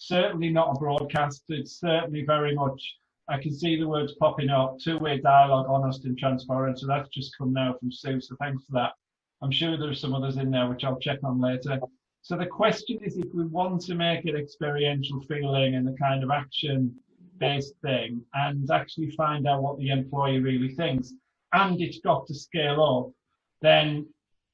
certainly not a broadcast. It's certainly very much, I can see the words popping up, two-way dialogue, honest and transparent. So that's just come now from Sue. So thanks for that. I'm sure there's some others in there, which I'll check on later. So the question is, if we want to make it experiential feeling and the kind of action-based thing, and actually find out what the employee really thinks, and it's got to scale up, then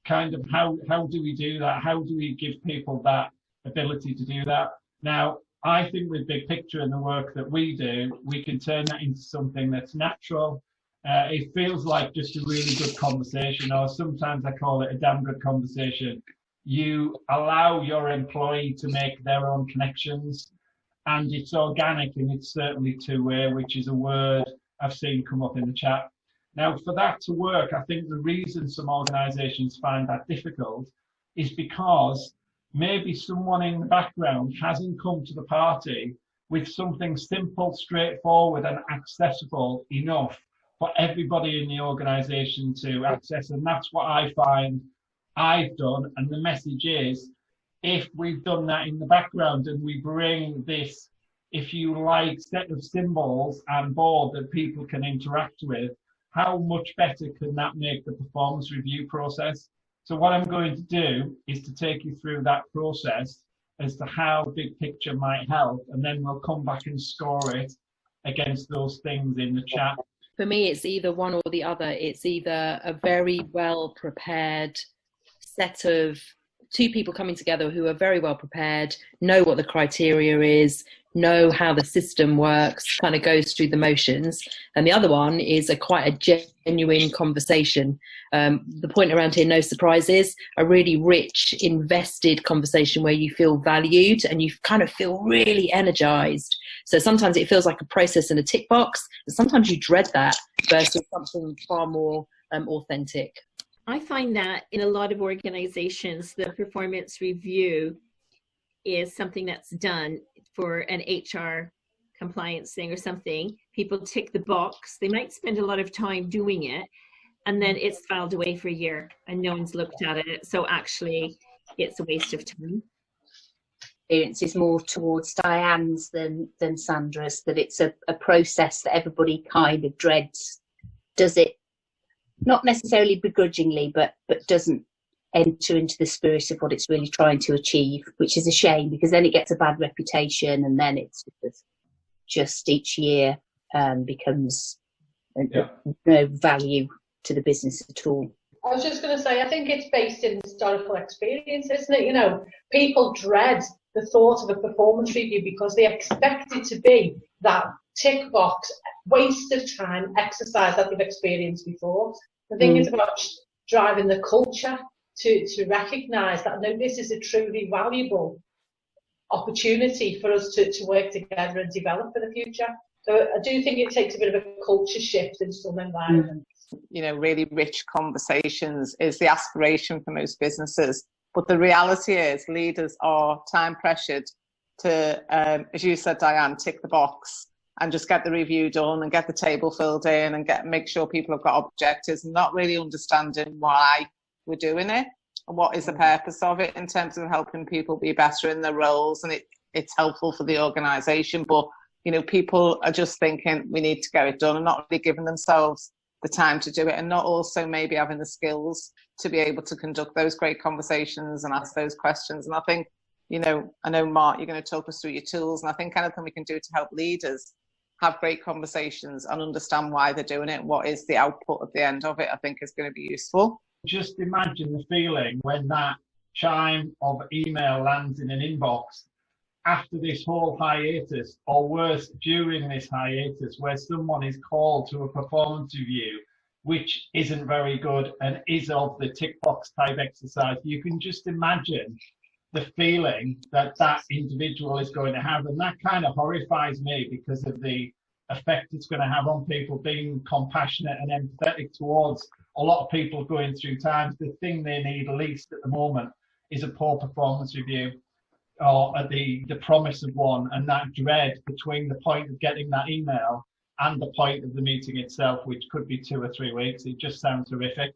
kind of how do we do that? How do we give people that ability to do that? Now, I think with Big Picture and the work that we do, we can turn that into something that's natural. It feels like just a really good conversation, or sometimes I call it a damn good conversation. You allow your employee to make their own connections, and it's organic, and it's certainly two-way, which is a word I've seen come up in the chat. Now, for that to work, I think the reason some organisations find that difficult is because maybe someone in the background hasn't come to the party with something simple, straightforward and accessible enough for everybody in the organisation to access. And that's what I find I've done. And the message is, if we've done that in the background and we bring this, if you like, set of symbols and board that people can interact with, how much better can that make the performance review process? So what I'm going to do is to take you through that process as to how Big Picture might help, and then we'll come back and score it against those things in the chat. For me, it's either one or the other. It's either a very well prepared set of two people coming together who are very well prepared, know what the criteria is, know how the system works, kind of goes through the motions. And the other one is quite a genuine conversation. The point around here, no surprises, a really rich, invested conversation where you feel valued and you kind of feel really energized. So sometimes it feels like a process and a tick box, and sometimes you dread that versus something far more authentic. I find that in a lot of organizations, the performance review is something that's done for an HR compliance thing or something. People tick the box. They might spend a lot of time doing it, and then it's filed away for a year and no one's looked at it. So actually, it's a waste of time. Experience is more towards Diane's than Sandra's, that it's a process that everybody kind of dreads, does it not necessarily begrudgingly, but doesn't enter into the spirit of what it's really trying to achieve, which is a shame, because then it gets a bad reputation, and then it's just each year becomes no value to the business at all. I was just going to say, I think it's based in historical experience, isn't it? You know, people dread the thought of a performance review because they expect it to be that tick box, waste of time exercise that they've experienced before. The thing is about driving the culture to recognise that, no, this is a truly valuable opportunity for us to work together and develop for the future. So I do think it takes a bit of a culture shift in some environments. You know, really rich conversations is the aspiration for most businesses. But the reality is leaders are time pressured to, as you said, Diane, tick the box and just get the review done and get the table filled in and make sure people have got objectives, and not really understanding why we're doing it and what is the purpose of it in terms of helping people be better in their roles. And it's helpful for the organisation, but you know, people are just thinking we need to get it done and not really giving themselves the time to do it, and not also maybe having the skills to be able to conduct those great conversations and ask those questions. And I think, you know, I know, Mark, you're going to talk us through your tools, and I think anything we can do to help leaders have great conversations and understand why they're doing it and what is the output at the end of it, I think is going to be useful. Just imagine the feeling when that chime of email lands in an inbox after this whole hiatus, or worse, during this hiatus, where someone is called to a performance review, which isn't very good and is of the tick box type exercise. You can just imagine the feeling that that individual is going to have. And that kind of horrifies me because of the effect it's going to have on people, being compassionate and empathetic towards a lot of people going through times. The thing they need least at the moment is a poor performance review, or the promise of one, and that dread between the point of getting that email and the point of the meeting itself, which could be 2 or 3 weeks. It just sounds horrific.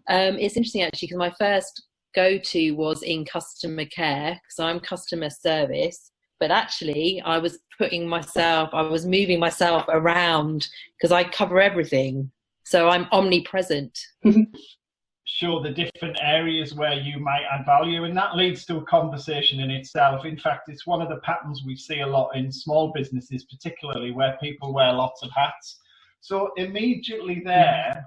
It's interesting actually, because my first go-to was in customer care, because I'm customer service, but actually I was moving myself around because I cover everything. So I'm omnipresent. Show the different areas where you might add value, and that leads to a conversation in itself. In fact, it's one of the patterns we see a lot in small businesses, particularly where people wear lots of hats. So immediately there,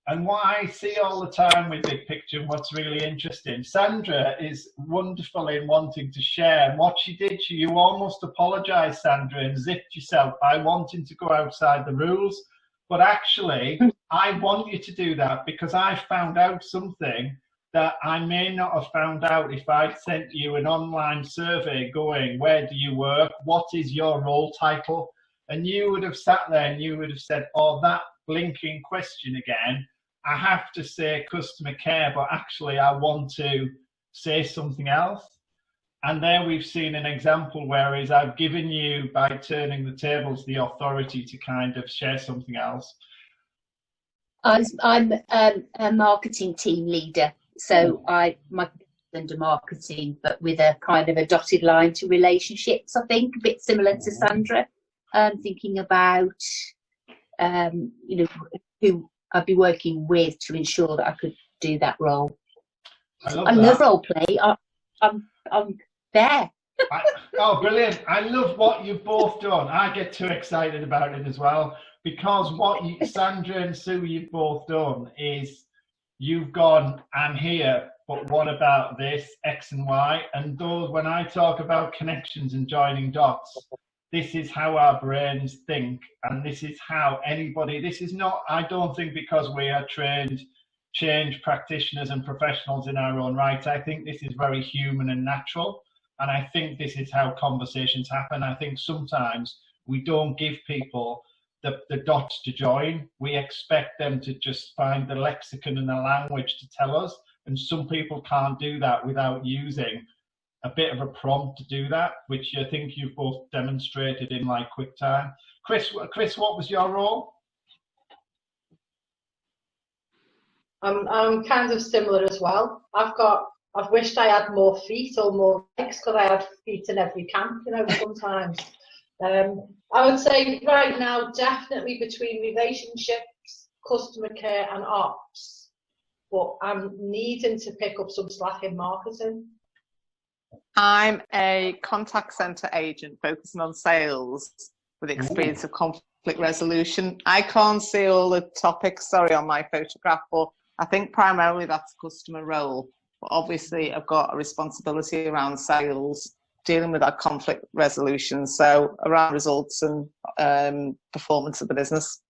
and what I see all the time with Big Picture, and what's really interesting, Sandra is wonderful in wanting to share. And what she did, you almost apologized, Sandra, and zipped yourself by wanting to go outside the rules. But actually, I want you to do that because I found out something that I may not have found out if I sent you an online survey going, where do you work? What is your role title? And you would have sat there and you would have said, oh, that blinking question again. I have to say customer care, but actually I want to say something else. And there we've seen an example, whereas I've given you, by turning the tables, the authority to kind of share something else. I'm a marketing team leader, so my under marketing, but with a kind of a dotted line to relationships, I think, a bit similar to Sandra. Thinking about, who I'd be working with to ensure that I could do that role. I love role play. I'm there. Oh, brilliant. I love what you've both done. I get too excited about it as well, because what Sandra and Sue, you've both done is you've gone, I'm here, but what about this, X and Y? And those, when I talk about connections and joining dots, this is how our brains think, and this is how anybody, this is not, I don't think because we are trained change practitioners and professionals in our own right. I think this is very human and natural. And I think this is how conversations happen. I think sometimes we don't give people the dots to join. We expect them to just find the lexicon and the language to tell us. And some people can't do that without using a bit of a prompt to do that, which I think you've both demonstrated in like quick time. Chris, what was your role? I'm kind of similar as well. I've wished I had more feet or more legs, because I have feet in every camp, sometimes. I would say right now, definitely between relationships, customer care and ops, but I'm needing to pick up some slack in marketing. I'm a contact centre agent focusing on sales with experience of conflict resolution. I can't see all the topics, on my photograph, but I think primarily that's customer role. But obviously I've got a responsibility around sales, dealing with that conflict resolution, so around results and performance of the business.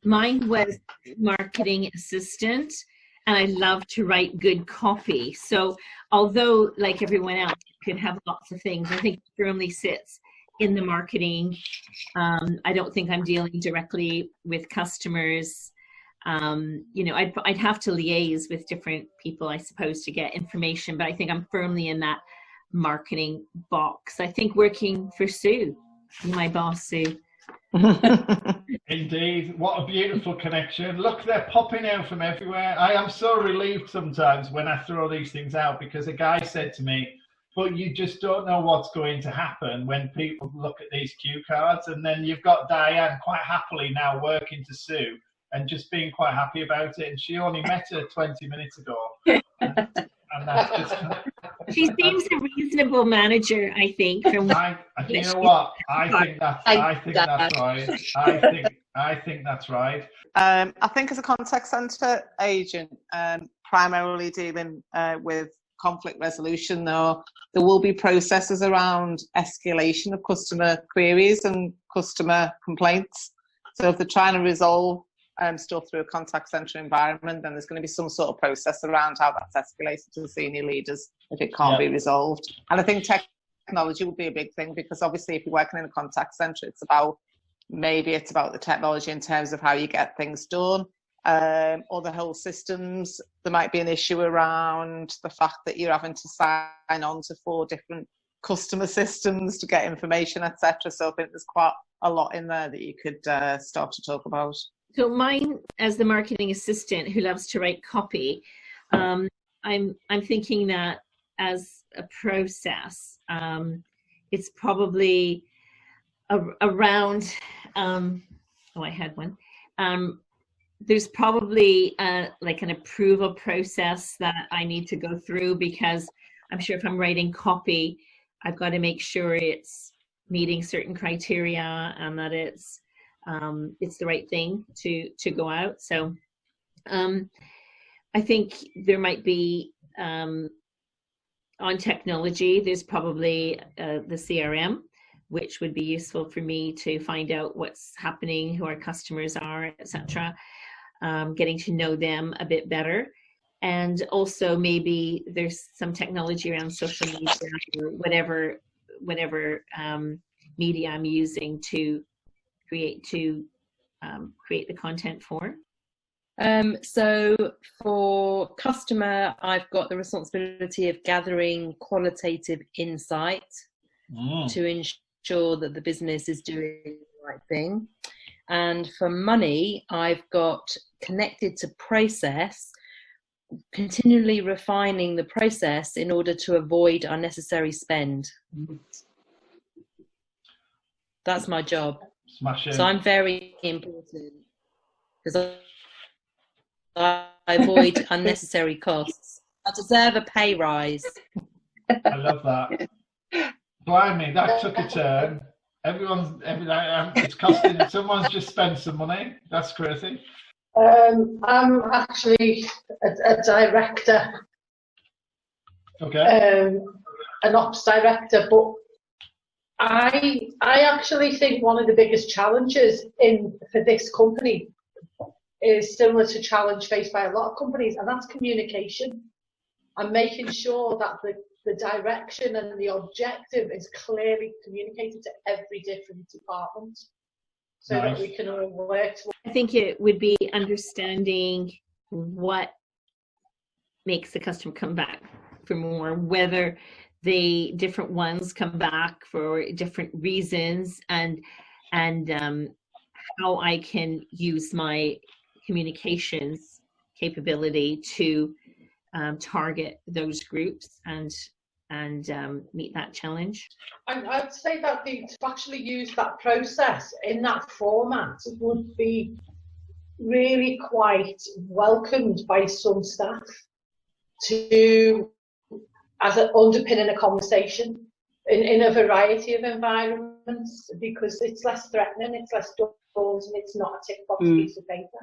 Mine was marketing assistant, and I love to write good copy. So although, like everyone else, could have lots of things, I think it firmly sits in the marketing. I don't think I'm dealing directly with customers. I'd have to liaise with different people, I suppose, to get information, but I think I'm firmly in that marketing box. I think working for Sue, my boss, Sue. Indeed, what a beautiful connection. Look, they're popping out from everywhere. I am so relieved sometimes when I throw these things out, because a guy said to me, but you just don't know what's going to happen when people look at these cue cards. And then you've got Diane quite happily now working to Sue and just being quite happy about it. And she only met her 20 minutes ago. And that's just... She seems a reasonable manager, I think. You know what? I think that's right. I think that's right. I think as a contact centre agent, primarily dealing with conflict resolution, though, there will be processes around escalation of customer queries and customer complaints. So if they're trying to resolve stuff through a contact centre environment, then there's going to be some sort of process around how that's escalated to the senior leaders if it can't be resolved. And I think technology will be a big thing, because obviously if you're working in a contact centre, it's about the technology in terms of how you get things done, or the whole systems. There might be an issue around the fact that you're having to sign on to 4 different customer systems to get information, etc. So I think there's quite a lot in there that you could start to talk about. So mine, as the marketing assistant who loves to write copy, I'm thinking that as a process, it's probably around, I had one. There's probably like an approval process that I need to go through, because I'm sure if I'm writing copy, I've got to make sure it's meeting certain criteria and that it's the right thing to go out. So I think there might be on technology, there's probably the CRM, which would be useful for me to find out what's happening, who our customers are, etc. Getting to know them a bit better. And also maybe there's some technology around social media or whatever media I'm using to create the content for. So for customer, I've got the responsibility of gathering qualitative insight to ensure that the business is doing the right thing. And for money, I've got connected to process, continually refining the process in order to avoid unnecessary spend. That's my job. Smashing. So I'm very important because I avoid unnecessary costs. I deserve a pay rise. I love that. Blimey, that took a turn. It's costing, someone's just spent some money. That's crazy. I'm actually a director. Okay. An ops director, but I actually think one of the biggest challenges for this company is similar to challenge faced by a lot of companies, and that's communication and making sure that the direction and the objective is clearly communicated to every different department so that we can all work towards. I think it would be understanding what makes the customer come back for more, whether the different ones come back for different reasons, and how I can use my communications capability to target those groups and meet that challenge. I'd say that to actually use that process in that format would be really quite welcomed by some staff as an underpinning a conversation in a variety of environments, because it's less threatening, it's less daunting, it's not a tick box piece of paper.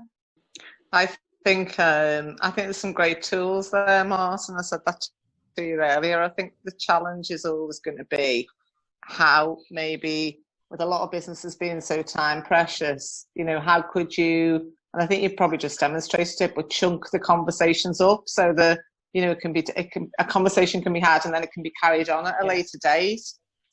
I think there's some great tools there, Martin. I said that to you earlier. I think the challenge is always going to be how, maybe with a lot of businesses being so time precious, how could you, and I think you've probably just demonstrated it, but chunk the conversations up so that a conversation can be had and then it can be carried on at a later date.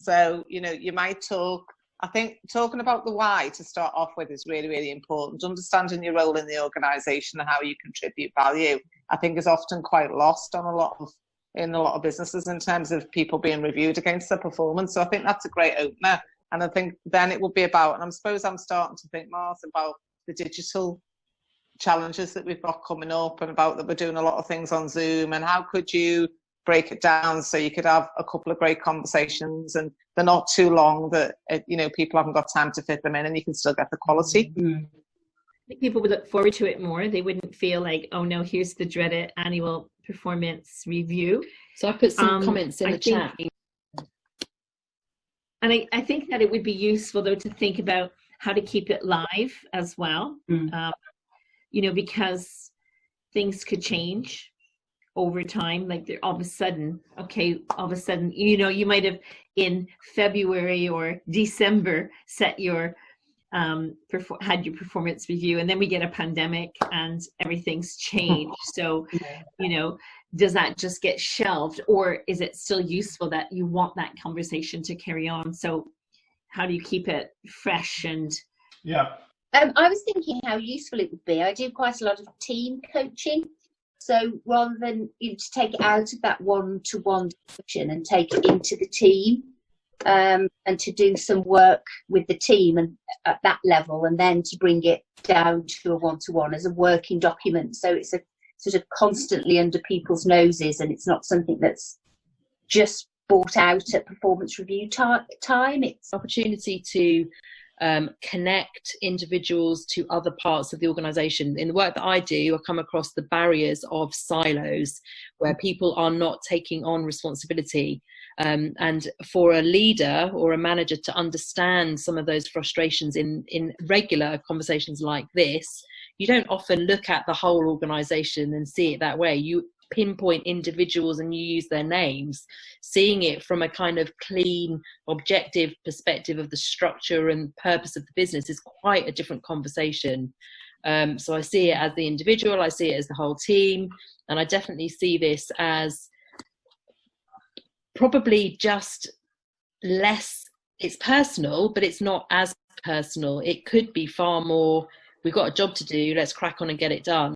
So you might talk. I think talking about the why to start off with is really, really important. Understanding your role in the organisation and how you contribute value, I think, is often quite lost in a lot of businesses in terms of people being reviewed against their performance. So I think that's a great opener. And I think then it will be about, and I suppose I'm starting to think, Martha, about the digital challenges that we've got coming up, and about that we're doing a lot of things on Zoom, and how could you break it down so you could have a couple of great conversations and they're not too long that people haven't got time to fit them in, and you can still get the quality. I think people would look forward to it more. They wouldn't feel like, oh no, here's the dreaded annual performance review. So I put some comments in the chat. And I think that it would be useful though to think about how to keep it live as well. Because things could change over time. Like all of a sudden, you might have in February or December set your had your performance review, and then we get a pandemic and everything's changed. So, does that just get shelved, or is it still useful that you want that conversation to carry on? So how do you keep it fresh? And I was thinking how useful it would be. I do quite a lot of team coaching. So rather than to take it out of that one-to-one discussion and take it into the team, and to do some work with the team and at that level, and then to bring it down to a one-to-one as a working document. So it's a sort of constantly under people's noses, and it's not something that's just brought out at performance review time. It's opportunity to connect individuals to other parts of the organisation. In the work that I do, I come across the barriers of silos where people are not taking on responsibility. And for a leader or a manager to understand some of those frustrations in regular conversations like this, you don't often look at the whole organisation and see it that way. You pinpoint individuals and you use their names. Seeing it from a kind of clean, objective perspective of the structure and purpose of the business is quite a different conversation. So I see it as the individual, I see it as the whole team, and I definitely see this as probably just less, it's personal, but it's not as personal. It could be far more, we've got a job to do, let's crack on and get it done.